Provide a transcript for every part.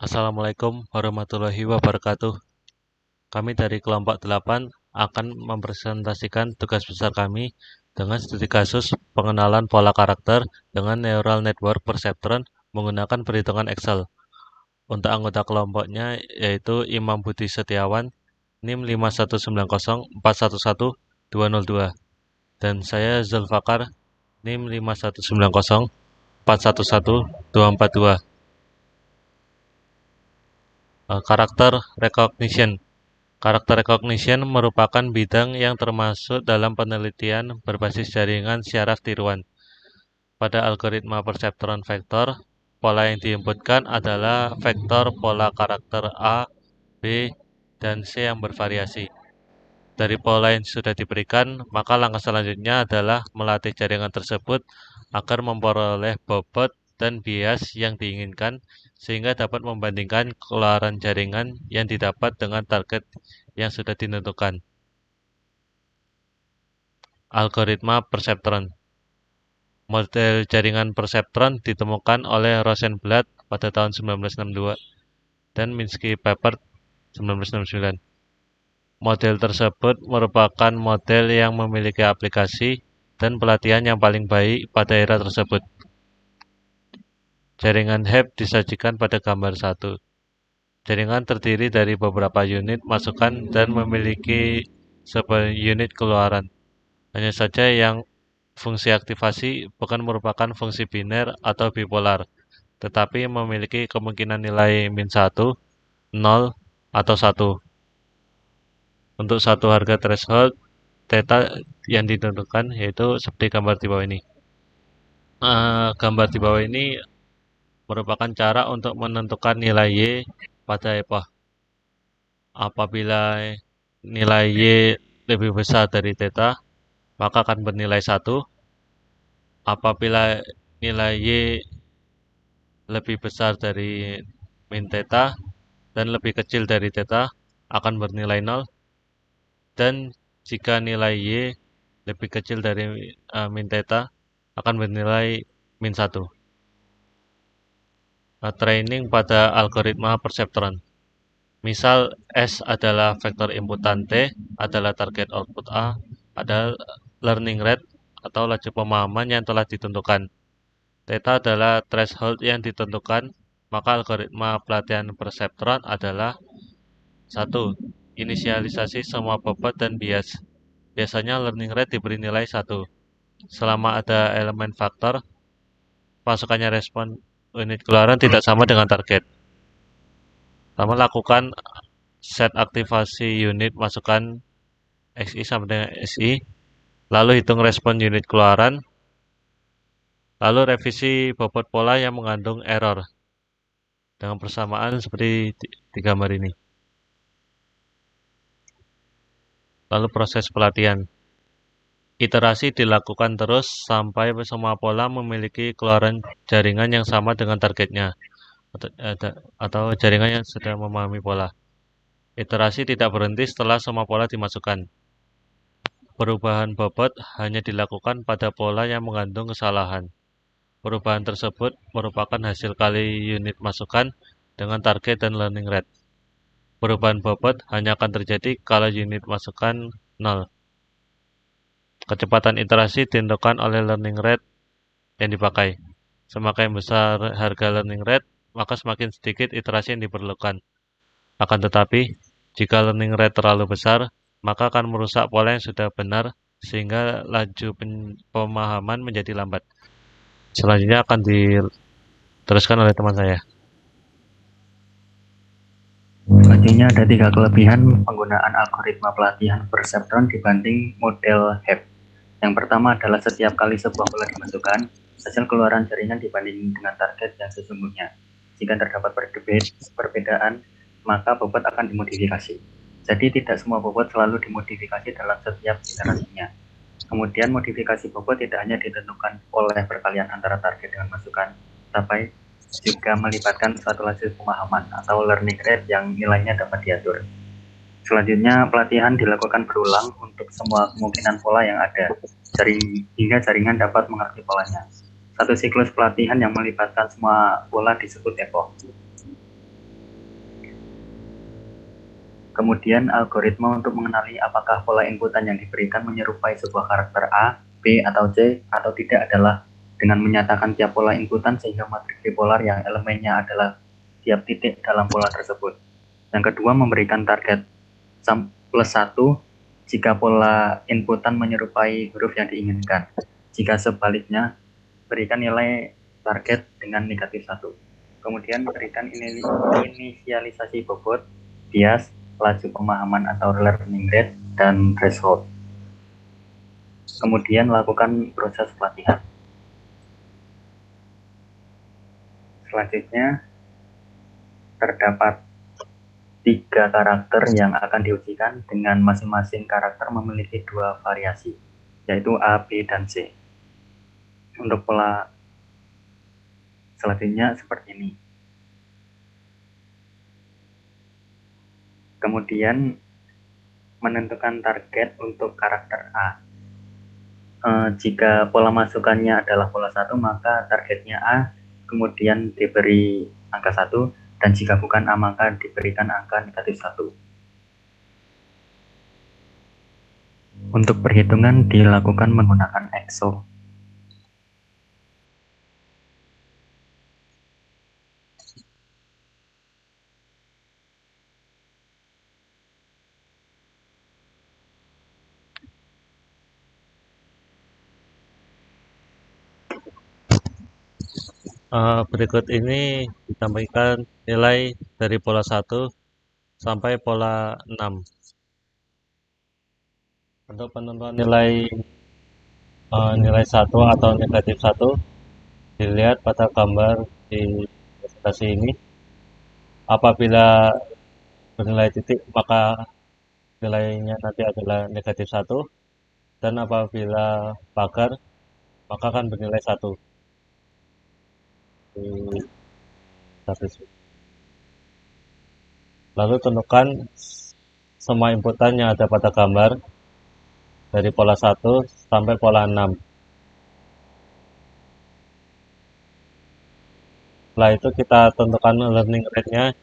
Assalamualaikum warahmatullahi wabarakatuh. Kami dari kelompok 8 akan mempresentasikan tugas besar kami dengan studi kasus pengenalan pola karakter dengan Neural Network Perceptron menggunakan perhitungan Excel. Untuk anggota kelompoknya yaitu Imam Budi Setiawan, NIM 519041122, dan saya Zulfakar, NIM 519041122. Karakter recognition. Karakter recognition merupakan bidang yang termasuk dalam penelitian berbasis jaringan syaraf tiruan. Pada algoritma perceptron vektor, pola yang diinputkan adalah vektor pola karakter A, B, dan C yang bervariasi. Dari pola yang sudah diberikan, maka langkah selanjutnya adalah melatih jaringan tersebut agar memperoleh bobot dan bias yang diinginkan, sehingga dapat membandingkan keluaran jaringan yang didapat dengan target yang sudah ditentukan. Algoritma perceptron. Model jaringan perceptron ditemukan oleh Rosenblatt pada tahun 1962 dan Minsky-Papert 1969. Model tersebut merupakan model yang memiliki aplikasi dan pelatihan yang paling baik pada era tersebut. Jaringan HEP disajikan pada gambar 1. Jaringan terdiri dari beberapa unit masukan dan memiliki sebuah unit keluaran. Hanya saja yang fungsi aktivasi bukan merupakan fungsi biner atau bipolar, tetapi memiliki kemungkinan nilai -1, 0, atau 1. Untuk satu harga threshold, theta yang ditentukan yaitu seperti gambar di bawah ini. Gambar di bawah ini merupakan cara untuk menentukan nilai Y pada epoch. Apabila nilai Y lebih besar dari theta, maka akan bernilai 1. Apabila nilai Y lebih besar dari min theta dan lebih kecil dari theta, akan bernilai 0. Dan jika nilai Y lebih kecil dari min theta, akan bernilai -1. Training pada algoritma perceptron. Misal S adalah vektor inputan, T adalah target output A, adalah learning rate atau laju pemahaman yang telah ditentukan. Theta adalah threshold yang ditentukan, maka algoritma pelatihan perceptron adalah 1. Inisialisasi semua bobot dan bias. Biasanya learning rate diberi nilai 1. Selama ada elemen faktor, pasukannya respon unit keluaran tidak sama dengan target. Pertama, lakukan set aktivasi unit masukan XI sampai dengan SI, lalu hitung respon unit keluaran, lalu revisi bobot pola yang mengandung error dengan persamaan seperti di gambar ini. Lalu proses pelatihan. Iterasi dilakukan terus sampai semua pola memiliki keluaran jaringan yang sama dengan targetnya, atau jaringan yang sudah memahami pola. Iterasi tidak berhenti setelah semua pola dimasukkan. Perubahan bobot hanya dilakukan pada pola yang mengandung kesalahan. Perubahan tersebut merupakan hasil kali unit masukan dengan target dan learning rate. Perubahan bobot hanya akan terjadi kalau unit masukan 0. Kecepatan iterasi ditentukan oleh learning rate yang dipakai. Semakin besar harga learning rate, maka semakin sedikit iterasi yang diperlukan. Akan tetapi, jika learning rate terlalu besar, maka akan merusak pola yang sudah benar sehingga laju pemahaman menjadi lambat. Selanjutnya akan diteruskan oleh teman saya. Selanjutnya ada 3 kelebihan penggunaan algoritma pelatihan perceptron dibanding model HEP. Yang pertama adalah setiap kali sebuah pola dimasukkan, hasil keluaran jaringan dibanding dengan target yang sesungguhnya. Jika terdapat perbedaan, maka bobot akan dimodifikasi. Jadi tidak semua bobot selalu dimodifikasi dalam setiap iterasinya. Kemudian modifikasi bobot tidak hanya ditentukan oleh perkalian antara target dengan masukan, tapi juga melibatkan suatu laju pemahaman atau learning rate yang nilainya dapat diatur. Selanjutnya, pelatihan dilakukan berulang untuk semua kemungkinan pola yang ada, hingga jaringan dapat mengerti polanya. Satu siklus pelatihan yang melibatkan semua pola disebut epoch. Kemudian algoritma untuk mengenali apakah pola inputan yang diberikan menyerupai sebuah karakter A, B, atau C, atau tidak adalah dengan menyatakan tiap pola inputan sehingga matriks bipolar yang elemennya adalah tiap titik dalam pola tersebut. Yang kedua, memberikan target plus 1 jika pola inputan menyerupai huruf yang diinginkan. Jika sebaliknya, berikan nilai target dengan negatif 1. Kemudian berikan inisialisasi bobot, bias, laju pemahaman atau learning rate, dan threshold. Kemudian lakukan proses pelatihan. Selanjutnya, terdapat 3 karakter yang akan diujikan dengan masing-masing karakter memiliki 2 variasi, yaitu A, B, dan C. Untuk pola selanjutnya seperti ini. Kemudian menentukan target untuk karakter A. Jika pola masukannya adalah pola 1, maka targetnya A, kemudian diberi angka 1, dan jika bukan A, maka diberikan angka negatif 1. Untuk perhitungan dilakukan menggunakan Excel. Berikut ini ditampilkan nilai dari pola 1 sampai pola 6. Untuk penentuan nilai 1 atau negatif 1 dilihat pada gambar di presentasi ini. Apabila bernilai titik maka nilainya nanti adalah negatif 1, dan apabila pagar maka akan bernilai 1 di garis. Lalu tentukan semua inputan yang ada pada gambar dari pola 1 sampai pola 6. Setelah itu kita tentukan learning rate-nya,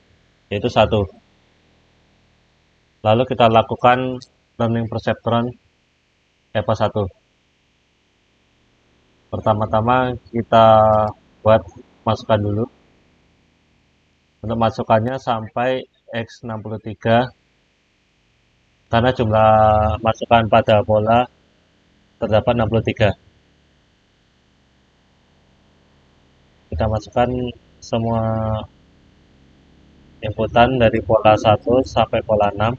yaitu 1. Lalu kita lakukan learning perceptron EVA 1. Pertama-tama kita buat masukan dulu. Untuk masukannya sampai X63, karena jumlah masukan pada pola terdapat 63. Kita masukkan semua inputan dari pola 1 sampai pola 6.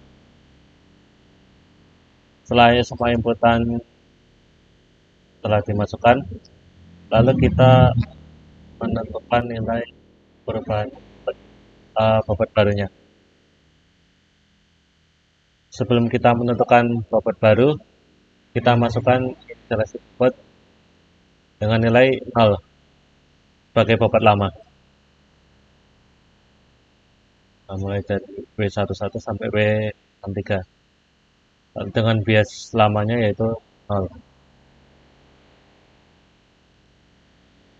Setelah semua inputan telah dimasukkan, lalu kita menentukan nilai perubahan bobot barunya. Sebelum kita menentukan bobot baru, kita masukkan inisialisasi bobot dengan nilai 0 sebagai bobot lama. Nah, mulai dari W11 sampai W63. Dengan bias lamanya yaitu 0.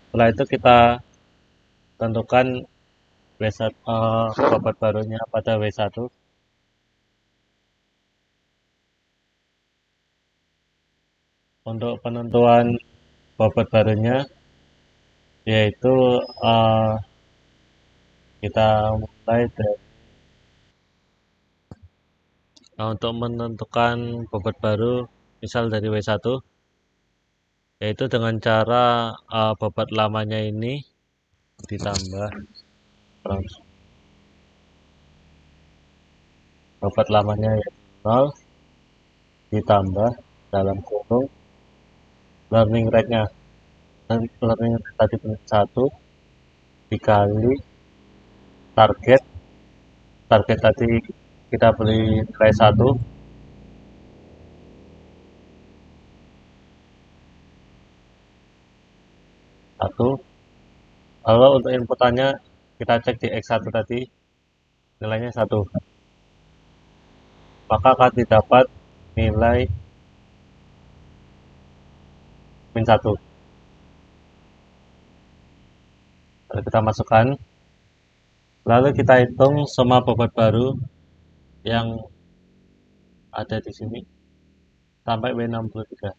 Setelah itu kita tentukan bobot barunya pada W1. Untuk penentuan bobot barunya yaitu kita mulai dari untuk menentukan bobot baru misal dari W1, yaitu dengan cara bobot lamanya ini ditambah bobot lamanya yaitu 0 ditambah dalam kurung learning rate-nya. Dan learning rate tadi 1 dikali target tadi kita beli nilai 1, lalu untuk inputannya kita cek di X1 tadi nilainya 1, maka akan didapat nilai min 1. Lalu kita masukkan, lalu kita hitung semua bobot baru yang ada di sini sampai W63.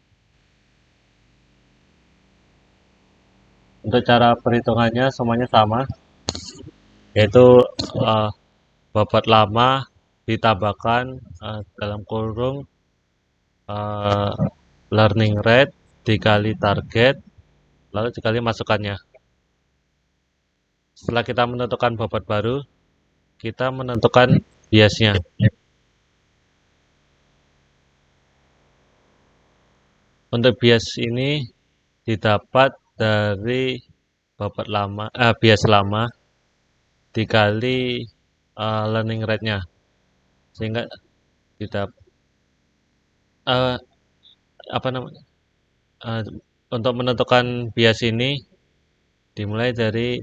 Untuk cara perhitungannya semuanya sama, yaitu uh, bobot lama ditambahkan dalam kurung uh, learning rate dikali target lalu dikali masukannya. Setelah kita menentukan bobot baru, kita menentukan biasnya. Untuk bias ini didapat dari bobot lama, bias lama dikali learning rate-nya, sehingga didapat apa namanya? Uh, untuk menentukan bias ini dimulai dari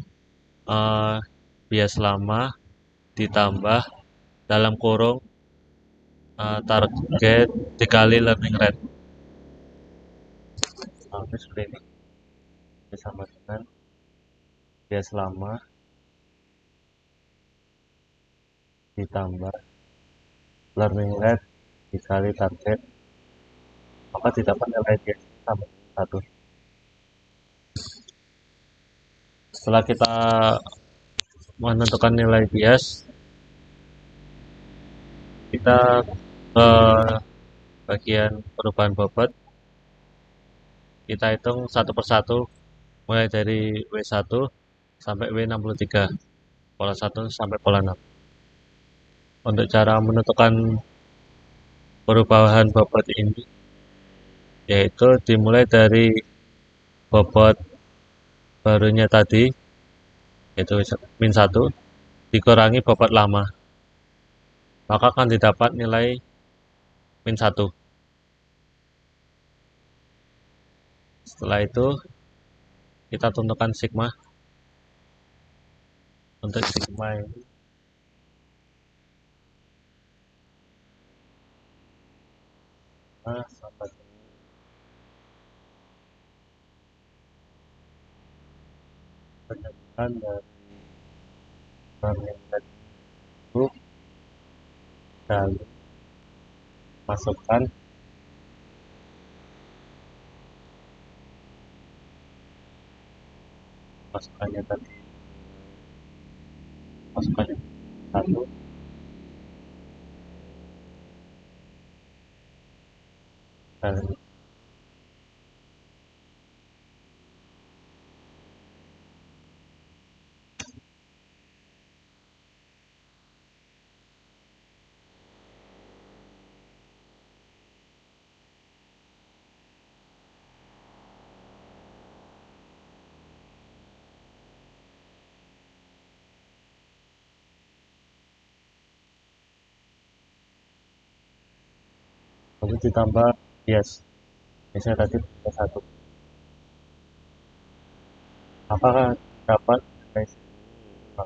bias lama ditambah dalam kurung target dikali learning rate. Ini seperti ini. Sama dengan bias lama ditambah learning rate dikali target, maka didapat nilai bias sama 1. Setelah kita menentukan nilai bias, kita ke bagian perubahan bobot, kita hitung satu persatu mulai dari W1 sampai W63, pola 1 sampai pola 6. Untuk cara menentukan perubahan bobot ini, yaitu dimulai dari bobot barunya tadi, yaitu min 1, dikurangi bobot lama, maka akan didapat nilai min 1. Setelah itu, kita tentukan sigma. Untuk sigma ini, sama penyebabkan dari learning rate itu dan masukkan masukannya tadi, masukannya 1 dan lalu ditambah bias. Biasanya tadi 1. Apakah dapat nilai sigma?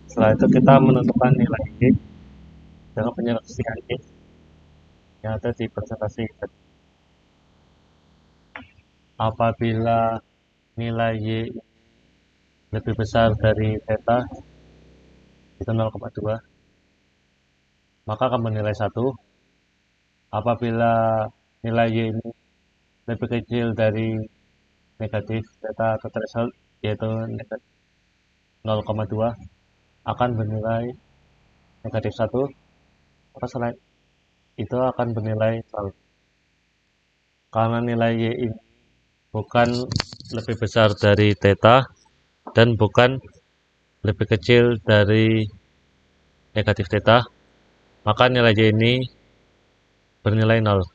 Setelah itu kita menentukan nilai Y dengan penyeleksian Y yang ada di presentasi. Apabila nilai Y lebih besar dari theta, itu 0,2, maka akan bernilai 1. Apabila nilai Y ini lebih kecil dari negatif theta atau threshold, yaitu 0,2, akan bernilai negatif 1, maka selain itu akan bernilai 0. Karena nilai Y ini bukan lebih besar dari theta dan bukan lebih kecil dari negatif theta, maka nilai Y ini bernilai 0.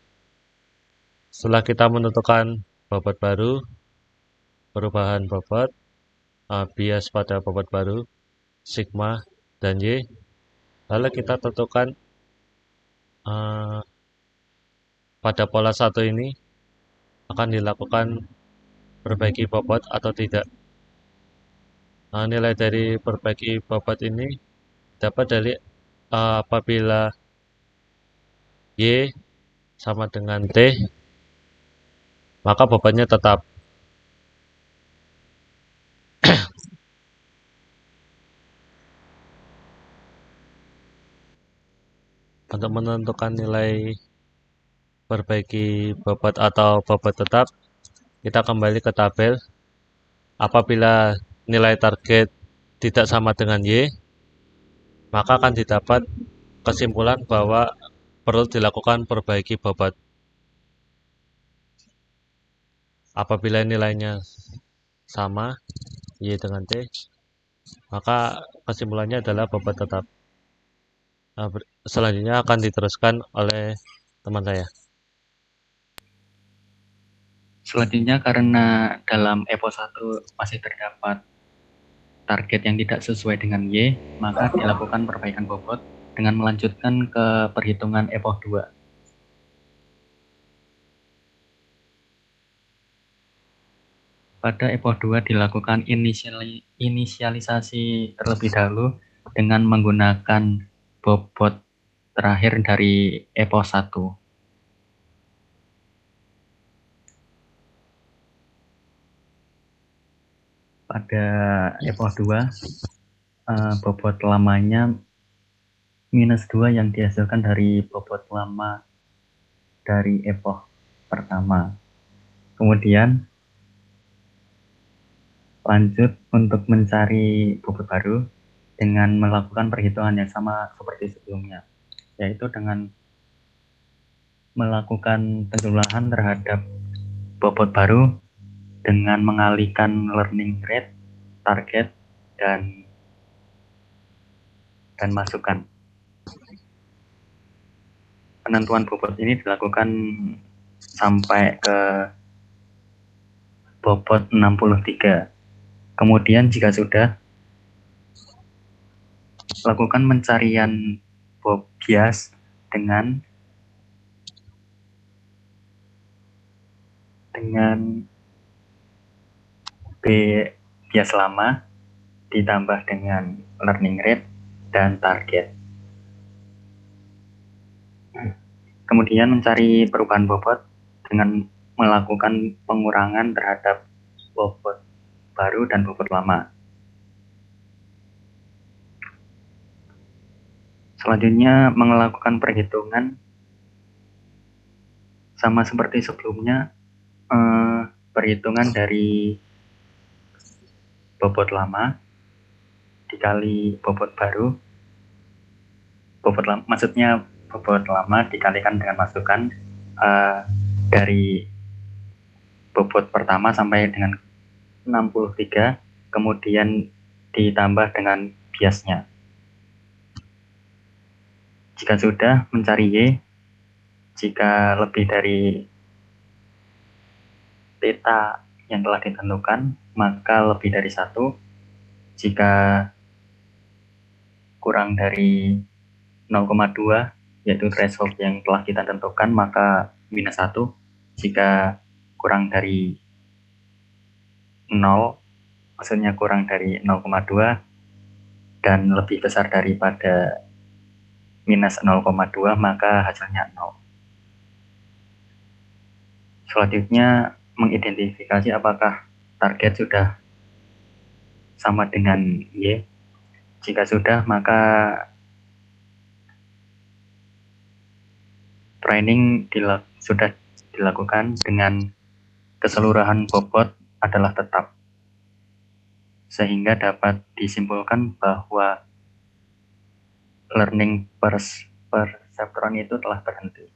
Setelah kita menentukan bobot baru, perubahan bobot, bias pada bobot baru, sigma, dan Y, lalu kita tentukan pada pola 1 ini akan dilakukan perbaiki bobot atau tidak. Nilai dari perbaiki bobot ini dapat dari apabila Y sama dengan T, maka bobotnya tetap. Untuk menentukan nilai perbaiki bobot atau bobot tetap, kita kembali ke tabel. Apabila nilai target tidak sama dengan Y, maka akan didapat kesimpulan bahwa perlu dilakukan perbaiki bobot. Apabila nilainya sama, Y dengan T, maka kesimpulannya adalah bobot tetap. Nah, selanjutnya akan diteruskan oleh teman saya. Selanjutnya, karena dalam EPO 1 masih terdapat target yang tidak sesuai dengan Y, maka dilakukan perbaikan bobot dengan melanjutkan ke perhitungan EPO 2. Pada EPO 2 dilakukan inisialisasi terlebih dahulu dengan menggunakan bobot terakhir dari EPO 1. Pada EPO 2, bobot lamanya minus 2 yang dihasilkan dari bobot lama dari EPO pertama. Kemudian lanjut untuk mencari bobot baru dengan melakukan perhitungan yang sama seperti sebelumnya, yaitu dengan melakukan penjumlahan terhadap bobot baru dengan mengalihkan learning rate, target, dan masukan. Penentuan bobot ini dilakukan sampai ke bobot 63. Kemudian jika sudah, lakukan pencarian bias dengan bias lama ditambah dengan learning rate dan target. Kemudian mencari perubahan bobot dengan melakukan pengurangan terhadap bobot baru dan bobot lama. Selanjutnya melakukan perhitungan sama seperti sebelumnya, perhitungan dari bobot lama dikali bobot baru, maksudnya bobot lama dikalikan dengan masukan dari bobot pertama sampai dengan 63, kemudian ditambah dengan biasnya. Jika sudah, mencari Y. Jika lebih dari theta yang telah ditentukan, maka lebih dari 1. Jika kurang dari 0,2, yaitu threshold yang telah kita tentukan, maka minus 1. Jika kurang dari 0, maksudnya kurang dari 0,2 dan lebih besar daripada minus 0,2, maka hasilnya 0. Selanjutnya, mengidentifikasi apakah target sudah sama dengan Y. Jika sudah, maka training sudah dilakukan dengan keseluruhan bobot adalah tetap, sehingga dapat disimpulkan bahwa learning perceptron itu telah berhenti.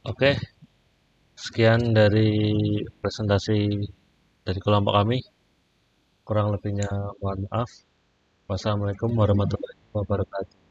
Oke, sekian dari presentasi dari kelompok kami. Kurang lebihnya mohon maaf. Wassalamualaikum warahmatullahi wabarakatuh.